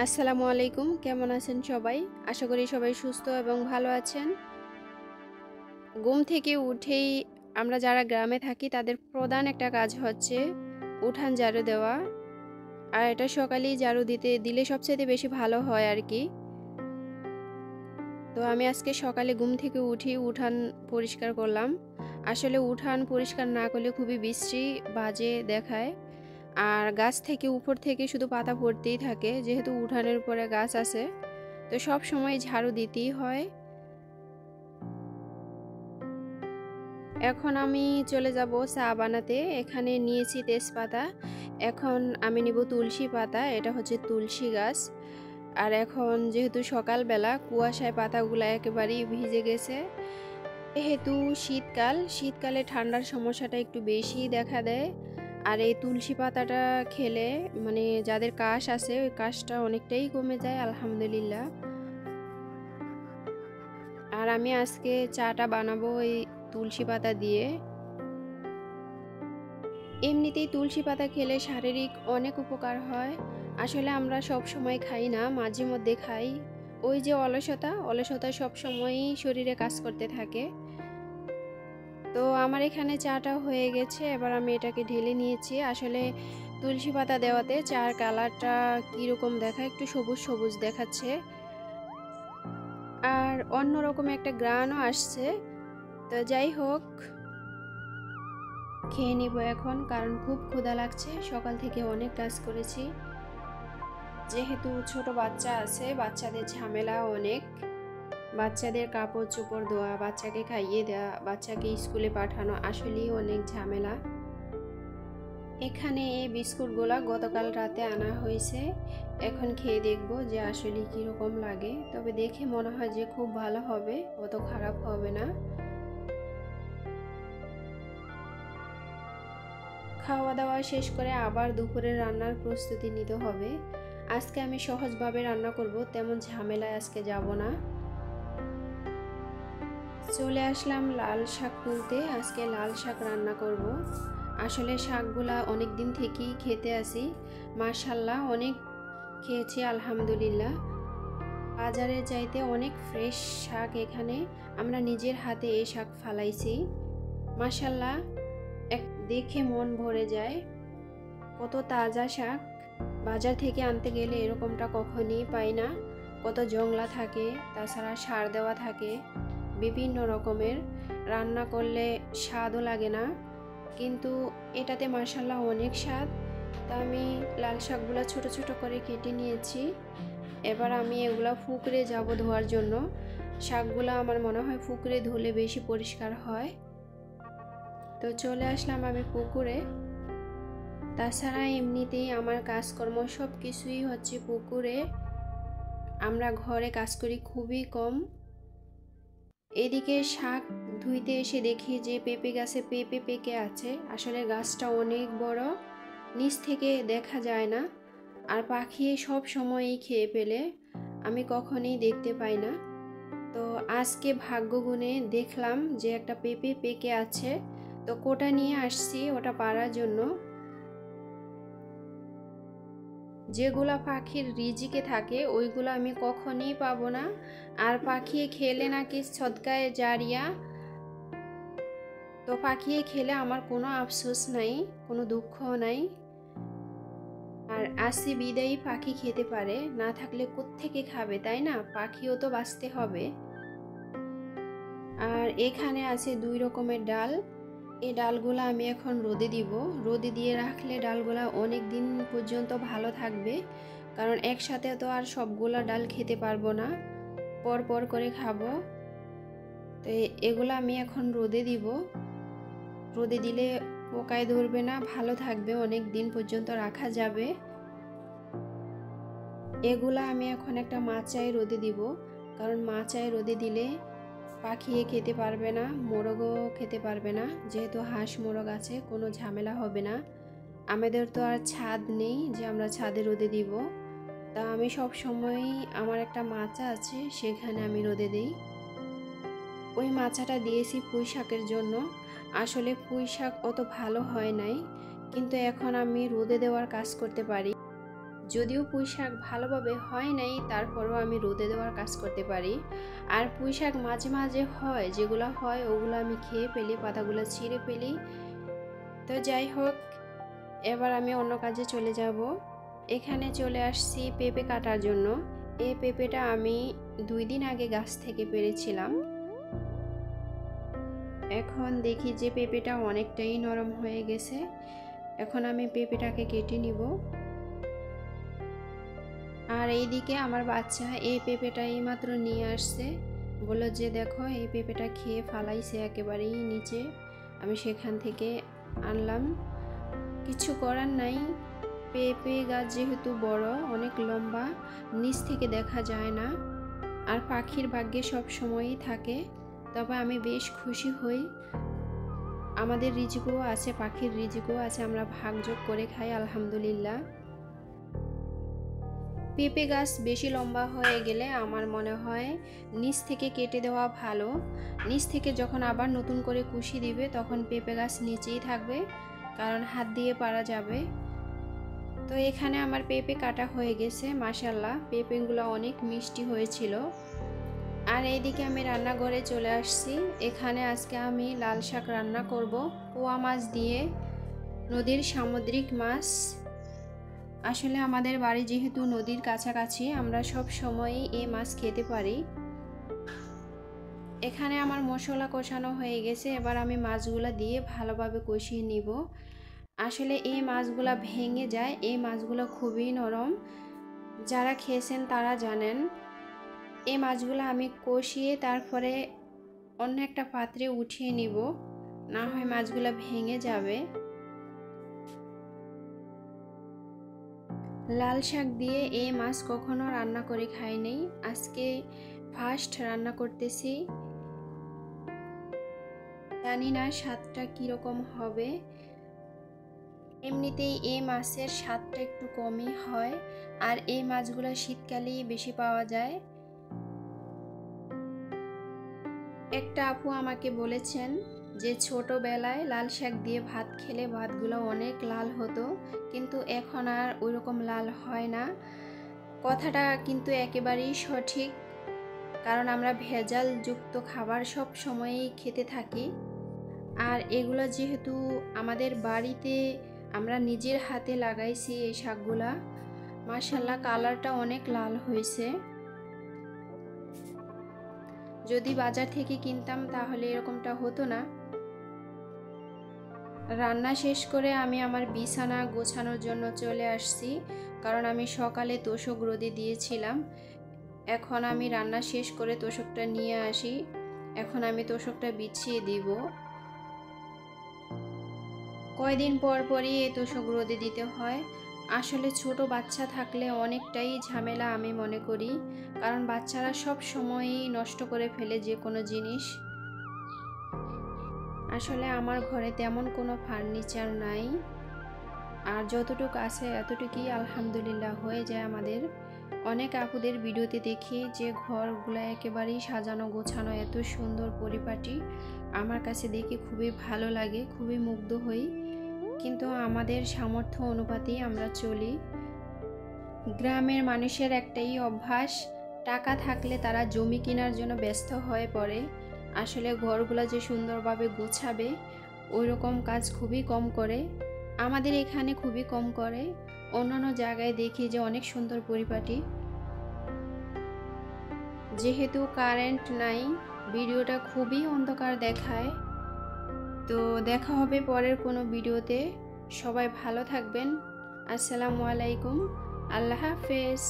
আসসালামু আলাইকুম, কেমন আছেন সবাই? আশা করি সবাই সুস্থ এবং ভালো আছেন। ঘুম থেকে উঠেই আমরা যারা গ্রামে থাকি তাদের প্রধান একটা কাজ হচ্ছে উঠান ঝাড়ু দেওয়া। আর এটা সকালেই ঝাড়ু দিলে সবচাইতে বেশি ভালো হয় আর কি। তো আমি আজকে সকালে ঘুম থেকে উঠি উঠান পরিষ্কার করলাম। আসলে উঠান পরিষ্কার না করলে খুবই বিশ্রী বাজে দেখায়। আর গাছ থেকে উপর থেকে শুধু পাতা পড়তেই থাকে, যেহেতু উঠানের উপরে গাছ আছে তো সব সময় ঝাড়ু দিতেই হয়। এখন আমি চলে যাব চা বানাতে। এখানে নিয়েছি তেজপাতা, এখন আমি নিব তুলসী পাতা, এটা হচ্ছে তুলসী গাছ। আর এখন যেহেতু সকালবেলা কুয়াশায় পাতাগুলো একেবারেই ভিজে গেছে, যেহেতু শীতকালে ঠান্ডার সমস্যাটা একটু বেশি দেখা দেয়। আর এই তুলসী পাতাটা খেলে মানে যাদের কাশ আছে ওই কাশটা অনেকটাই কমে যায় আলহামদুলিল্লাহ। আর আমি আজকে চাটা বানাবো এই তুলসী পাতা দিয়ে। এমনিতেই তুলসী পাতা খেলে শারীরিক অনেক উপকার হয়। আসলে আমরা সব সময় খাই না, মাঝে মধ্যে খাই। ওই যে অলসতা সব সময়ই শরীরে কাজ করতে থাকে। তো আমার এখানে চাটা হয়ে গেছে, এবার আমি এটাকে ঢেলে নিয়েছি। আসলে তুলসী পাতা দেওয়াতে চার কালারটা কীরকম দেখায়, একটু সবুজ সবুজ দেখাচ্ছে আর অন্যরকম একটা গ্রানও আসছে। তো যাই হোক, খেয়ে নিব এখন, কারণ খুব ক্ষুধা লাগছে। সকাল থেকে অনেক কাজ করেছি, যেহেতু ছোট বাচ্চা আছে, বাচ্চাদের ঝামেলা অনেক। বাচ্চাদের কাপড় চোপড় ধোয়া, বাচ্চাকে খাইয়ে দেওয়া, বাচ্চাকে স্কুলে পাঠানো আসলেই অনেক ঝামেলা। এখানে এই বিস্কুটগুলা গতকাল রাতে আনা হয়েছে, এখন খেয়ে দেখব যে আসলে কীরকম লাগে। তবে দেখে মনে হয় যে খুব ভালো হবে, অত খারাপ হবে না। খাওয়া দাওয়া শেষ করে আবার দুপুরের রান্নার প্রস্তুতি নিতে হবে। আজকে আমি সহজভাবে রান্না করব, তেমন ঝামেলায় আজকে যাব না। চলে আসলাম লাল শাক তুলতে। আজকে লাল শাক রান্না করব। আসলে শাকগুলা অনেক দিন থেকেই খেতে আসি, মাশাল্লাহ অনেক খেয়েছি আলহামদুলিল্লাহ। বাজারের চাইতে অনেক ফ্রেশ শাক এখানে, আমরা নিজের হাতে এই শাক ফালাইছি। মাশাল্লাহ দেখে মন ভরে যায়, কত তাজা শাক। বাজার থেকে আনতে গেলে এরকমটা কখনই পাই না। কত জংলা থাকে, তাছাড়া সার দেওয়া থাকে বিভিন্ন রকমের, রান্না করলে স্বাদও লাগে না। কিন্তু এটাতে মাশাল্লাহ অনেক স্বাদ। তা আমি লাল শাকগুলো ছোট ছোট করে কেটে নিয়েছি। এবার আমি এগুলো ফুকরে যাব ধোয়ার জন্য। শাকগুলো আমার মনে হয় ফুকরে ধুলে বেশি পরিষ্কার হয়। তো চলে আসলাম আমি পুকুরে। তাছাড়া এমনিতেই আমার কাজকর্ম সব কিছুই হচ্ছে পুকুরে, আমরা ঘরে কাজ করি খুবই কম। এদিকে শাক ধুইতে এসে দেখি যে পেঁপে গাছে পেঁপে পেকে আছে। আসলে গাছটা অনেক বড়, নিচ থেকে দেখা যায় না। আর পাখি সব সময়ই খেয়ে ফেলে, আমি কখনোই দেখতে পাই না। তো আজকে ভাগ্য গুণে দেখলাম যে একটা পেঁপে পেকে আছে, তো কোটা নিয়ে আসছি ওটা পাড়ার জন্য। যেগুলা পাখির রিজিকে থাকে ওইগুলো আমি কখনোই পাবো না। আর পাখি খেলে নাকি সদকায়ে জারিয়া, তো পাখি খেলে আমার কোনো আফসোস নাই, কোনো দুঃখও নাই। আর আসি বিদায়ী পাখি খেতে পারে, না থাকলে কোত্থেকে খাবে, তাই না? পাখিও তো বাঁচতে হবে। আর এখানে আছে 2 রকমের ডাল। এই ডালগুলো আমি এখন রোদে দিব। রোদে দিয়ে রাখলে ডালগুলা অনেক দিন পর্যন্ত ভালো থাকবে, কারণ একসাথে তো আর সবগুলা ডাল খেতে পারবো না, পর পর করে খাবো। তো এগুলো আমি এখন রোদে দিব। রোদে দিলে পোকায় ধরবে না, ভালো থাকবে, অনেক দিন পর্যন্ত রাখা যাবে। এগুলা আমি এখন একটা মাচায় রোদে দিব, কারণ মাচায় রোদে দিলে পাখি খেতে পারবে না, মোরগও খেতে পারবে না। যেহেতু হাঁস মোরগ আছে, কোনো ঝামেলা হবে না। আমাদের তো আর ছাদ নেই যে আমরা ছাদে রোদে দিব। তা আমি সব সময়ই আমার একটা মাচা আছে, সেখানে আমি রোদে দিই। ওই মাচাটা দিয়েছি পুঁই শাকের জন্য। আসলে পুঁই শাক অত ভালো হয় নাই, কিন্তু এখন আমি রোদে দেওয়ার কাজ করতে পারি। যদিও পুঁই শাক ভালোভাবে হয় নাই, তারপরেও আমি রোদে দেওয়ার কাজ করতে পারি। আর পুঁই শাক মাঝে মাঝে হয়, যেগুলো হয় ওগুলো আমি খেয়ে ফেলি, পাতাগুলো ছিঁড়ে ফেলি। তো যাই হোক, এবার আমি অন্য কাজে চলে যাব। এখানে চলে আসছি পেঁপে কাটার জন্য। এই পেঁপেটা আমি 2 দিন আগে গাছ থেকে পেড়েছিলাম। এখন দেখি যে পেঁপেটা অনেকটাই নরম হয়ে গেছে। এখন আমি পেঁপেটাকে কেটে নিব। আর এইদিকে আমার বাচ্চা এই পেঁপেটা এইমাত্র নিয়ে আসছে, বললো যে দেখো এই পেঁপেটা খেয়ে ফালাইছে একেবারেই নিচে। আমি সেখান থেকে আনলাম। কিছু করার নাই, পেঁপে গাছ যেহেতু বড়, অনেক লম্বা, নিচ থেকে দেখা যায় না। আর পাখির ভাগ্যে সব সময়ই থাকে। তবে আমি বেশ খুশি হই, আমাদের রিজিকও আছে, পাখির রিজিকও আছে, আমরা ভাগযোগ করে খাই আলহামদুলিল্লাহ। পেঁপে গাছ বেশি লম্বা হয়ে গেলে আমার মনে হয় নিচ থেকে কেটে দেওয়া ভালো। নিচ থেকে যখন আবার নতুন করে কুশি দিবে তখন পেঁপে গাছ নিচেই থাকবে, কারণ হাত দিয়ে পারা যাবে। তো এখানে আমার পেঁপে কাটা হয়ে গেছে, মাশাআল্লাহ পেঁপেগুলো অনেক মিষ্টি হয়েছিল। আর এইদিকে আমি রান্নাঘরে চলে আসছি। এখানে আজকে আমি লাল শাক রান্না করব পোয়া মাছ দিয়ে, নদীর সামুদ্রিক মাছ। আসলে আমাদের বাড়ি যেহেতু নদীর কাছাকাছি, আমরা সব সময়ই এই মাছ খেতে পারি। এখানে আমার মশলা কষানো হয়ে গেছে, এবার আমি মাছগুলো দিয়ে ভালোভাবে কষিয়ে নিব। আসলে এই মাছগুলো ভেঙে যায়, এই মাছগুলো খুবই নরম, যারা খেয়েছেন তারা জানেন। এই মাছগুলো আমি কষিয়ে তারপরে অন্য একটা পাত্রে উঠিয়ে নিব, না হয় মাছগুলো ভেঙে যাবে। লাল শাক দিয়ে এই মাছ কখনো রান্না করে খাই নাই, আজকে ফার্স্ট রান্না করতেছি। জানি না স্বাদটা কীরকম হবে। এমনিতেই এই মাছের স্বাদটা একটু কমই হয়, আর এই মাছগুলো শীতকালেই বেশি পাওয়া যায়। একটা আপু আমাকে বলেছেন যে ছোটবেলায় লাল শাক দিয়ে ভাত খেলে ভাতগুলো অনেক লাল হতো, কিন্তু এখন আর ওইরকম লাল হয় না। কথাটা কিন্তু একেবারেই সঠিক, কারণ আমরা ভেজালযুক্ত খাবার সব সময়ই খেতে থাকি। আর এগুলো যেহেতু আমাদের বাড়িতে আমরা নিজের হাতে লাগাইছি এই শাকগুলা, মাশাআল্লাহ কালারটা অনেক লাল হয়েছে। যদি বাজার থেকে কিনতাম তাহলে এরকমটা হতো না। রান্না শেষ করে আমি আমার বিছানা গোছানোর জন্য চলে আসছি, কারণ আমি সকালে তোশক রোদে দিয়েছিলাম। এখন আমি রান্না শেষ করে তোশকটা নিয়ে আসি, এখন আমি তোশকটা বিছিয়ে দিব। কয়দিন পর পরই এই তোশক রোদে দিতে হয়। আসলে ছোট বাচ্চা থাকলে অনেকটাই ঝামেলা আমি মনে করি, কারণ বাচ্চারা সব সময়ই নষ্ট করে ফেলে যে কোনো জিনিস। আসলে আমার ঘরে তেমন কোনো ফার্নিচার নাই, আর যতটুকু আছে এতটুকুই আলহামদুলিল্লাহ হয়ে যায় আমাদের। অনেক আপুদের ভিডিওতে দেখি যে ঘরগুলো একেবারেই সাজানো গোছানো, এত সুন্দর পরিপাটি। আমার কাছে দেখে খুবই ভালো লাগে, খুবই মুগ্ধ হই, কিন্তু আমাদের সামর্থ্য অনুপাতেই আমরা চলি। গ্রামের মানুষের একটাই অভ্যাস, টাকা থাকলে তারা জমি কেনার জন্য ব্যস্ত হয়ে পড়ে। আসলে ঘরগুলো যে সুন্দরভাবে গোছাবে ওই রকম কাজ খুবই কম করে, আমাদের এখানে খুবই কম করে। অন্যান্য জায়গায় দেখি যে অনেক সুন্দর পরিপাটি। যেহেতু কারেন্ট নাই, ভিডিওটা খুবই অন্ধকার দেখায়। তো দেখা হবে পরের কোনো ভিডিওতে। সবাই ভালো থাকবেন। আসসালামু আলাইকুম, আল্লাহ হাফেজ।